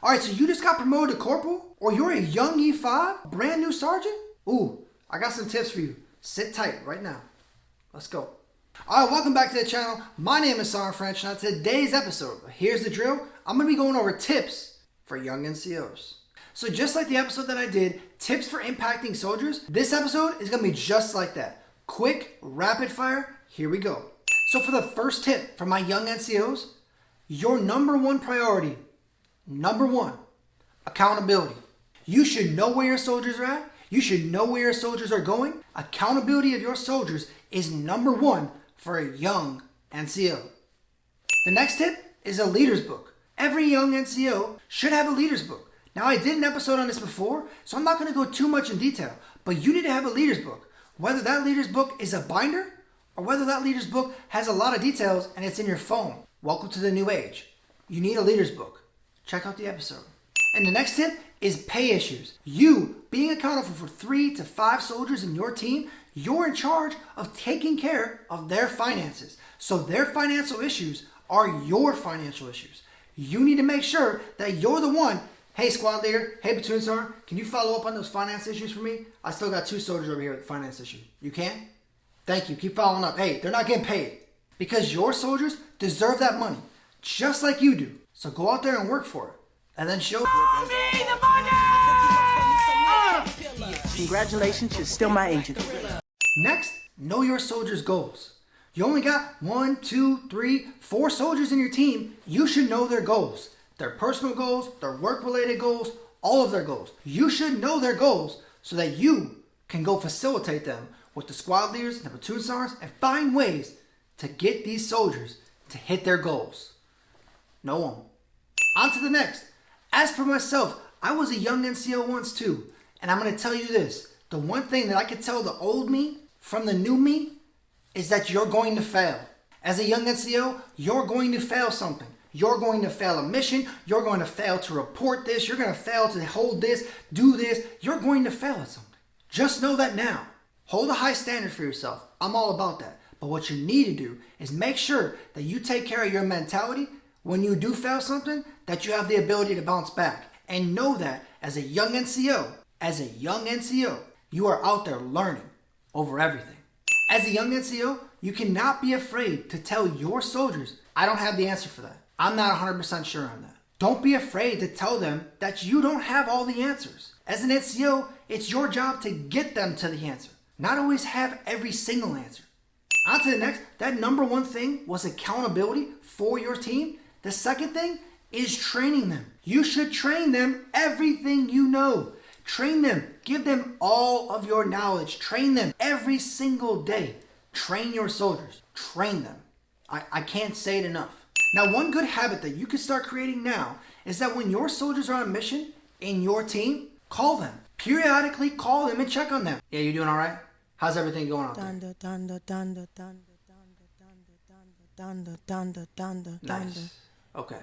All right, so you just got promoted to corporal, or you're a young E5, brand new sergeant? Ooh, I got some tips for you. Sit tight right now. Let's go. All right, welcome back to the channel. My name is Sergeant French, and on today's episode, here's the drill. I'm going to be going over tips for young NCOs. So just like the episode that I did, tips for impacting soldiers, this episode is going to be just like that. Quick, rapid fire, here we go. So for the first tip for my young NCOs, your number one priority, accountability. You should know where your soldiers are at. You should know where your soldiers are going. Accountability of your soldiers is number one for a young NCO. The next tip is a leader's book. Every young NCO should have a leader's book. Now, I did an episode on this before, so I'm not going to go too much in detail, but you need to have a leader's book. Whether that leader's book is a binder or whether that leader's book has a lot of details and it's in your phone. Welcome to the new age. You need a leader's book. Check out the episode. And the next tip is pay issues. You being accountable for 3 to 5 soldiers in your team, you're in charge of taking care of their finances. So their financial issues are your financial issues. You need to make sure that you're the one. Hey, squad leader. Hey, platoon sergeant. Can you follow up on those finance issues for me? I still got 2 soldiers over here with finance issues. You can? Thank you. Keep following up. Hey, they're not getting paid because your soldiers deserve that money just like you do. So go out there and work for it and then show me the money. Congratulations, you're still my agent. Next, know your soldiers' goals. You only got 1, 2, 3, 4 soldiers in your team. You should know their goals. Their personal goals, their work-related goals, all of their goals. You should know their goals so that you can go facilitate them with the squad leaders and the platoon sergeants and find ways to get these soldiers to hit their goals. Know them. On to the next. As for myself, I was a young NCO once too. And I'm going to tell you this. The one thing that I could tell the old me from the new me is that you're going to fail. As a young NCO, you're going to fail something. You're going to fail a mission. You're going to fail to report this. You're going to fail to hold this, do this. You're going to fail at something. Just know that now. Hold a high standard for yourself. I'm all about that. But what you need to do is make sure that you take care of your mentality when you do fail something, that you have the ability to bounce back. And know that as a young NCO, you are out there learning over everything. As a young NCO, you cannot be afraid to tell your soldiers, I don't have the answer for that. I'm not 100% sure on that. Don't be afraid to tell them that you don't have all the answers. As an NCO, it's your job to get them to the answer, not always have every single answer. On to the next. That number one thing was accountability for your team. The second thing is training them. You should train them everything you know. Train them. Give them all of your knowledge. Train them every single day. Train your soldiers. Train them. I can't say it enough. Now, one good habit that you can start creating now is that when your soldiers are on mission in your team, call them. Periodically call them and check on them. Yeah, you doing all right? How's everything going out there? Nice. Okay.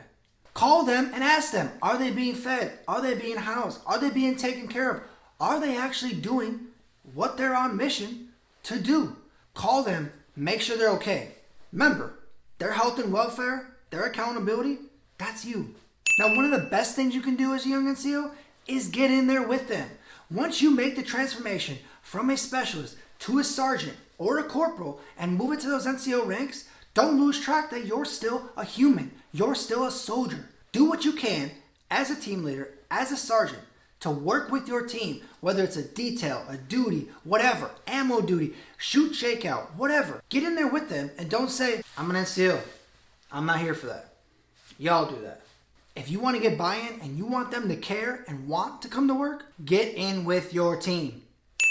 Call them and ask them, are they being fed? Are they being housed? Are they being taken care of? Are they actually doing what they're on mission to do? Call them, make sure they're okay. Remember, their health and welfare, their accountability, that's you. Now, one of the best things you can do as a young NCO is get in there with them. Once you make the transformation from a specialist to a sergeant or a corporal and move it to those NCO ranks, don't lose track that you're still a human. You're still a soldier. Do what you can as a team leader, as a sergeant, to work with your team, whether it's a detail, a duty, whatever, ammo duty, shoot shakeout, whatever. Get in there with them and don't say, I'm an NCO. I'm not here for that. Y'all do that. If you want to get buy-in and you want them to care and want to come to work, get in with your team.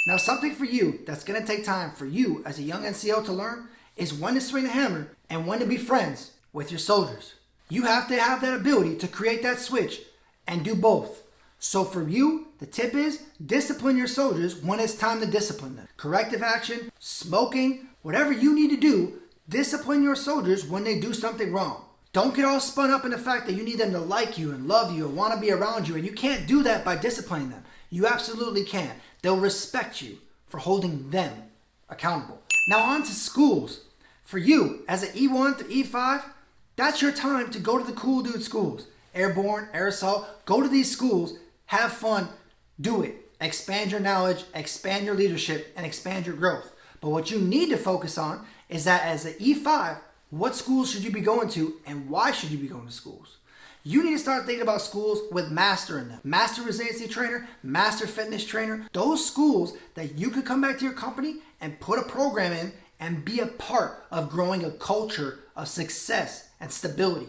Now, something for you that's going to take time for you as a young NCO to learn is when to swing the hammer and when to be friends with your soldiers. You have to have that ability to create that switch and do both. So for you, the tip is discipline your soldiers when it's time to discipline them. Corrective action, smoking, whatever you need to do, discipline your soldiers when they do something wrong. Don't get all spun up in the fact that you need them to like you and love you and want to be around you, and you can't do that by disciplining them. You absolutely can't. They'll respect you for holding them accountable. Now on to schools. For you, as an E1 to E5, that's your time to go to the cool dude schools. airborne, air assault. Go to these schools, have fun, do it. Expand your knowledge, expand your leadership, and expand your growth. But what you need to focus on is that as an E5, what schools should you be going to and why should you be going to schools? You need to start thinking about schools with master in them. Master resiliency trainer, master fitness trainer. Those schools that you could come back to your company and put a program in and be a part of growing a culture of success and stability.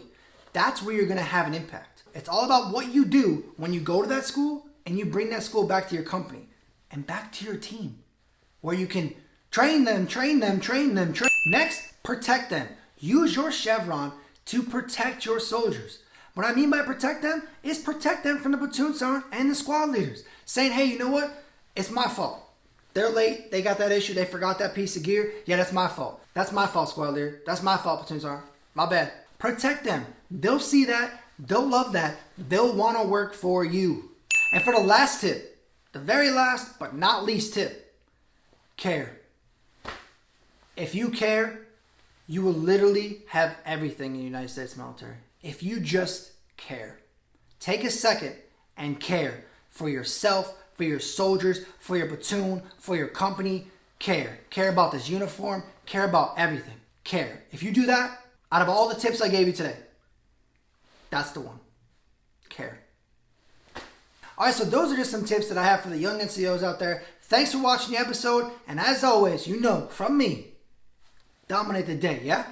That's where you're going to have an impact. It's all about what you do when you go to that school and you bring that school back to your company and back to your team where you can train them. Next, protect them. Use your chevron to protect your soldiers. What I mean by protect them is protect them from the platoon sergeant and the squad leaders. Saying, hey, you know what? It's my fault. They're late. They got that issue. They forgot that piece of gear. Yeah, that's my fault. That's my fault, squad leader. That's my fault, platoon sergeant. My bad. Protect them. They'll see that. They'll love that. They'll want to work for you. And for the last tip, the very last but not least tip, care. If you care, you will literally have everything in the United States military. If you just care. Take a second and care for yourself, for your soldiers, for your platoon, for your company. Care. Care about this uniform. Care about everything. Care. If you do that, out of all the tips I gave you today, that's the one. Care. All right, so those are just some tips that I have for the young NCOs out there. Thanks for watching the episode. And as always, you know, from me, dominate the day, yeah?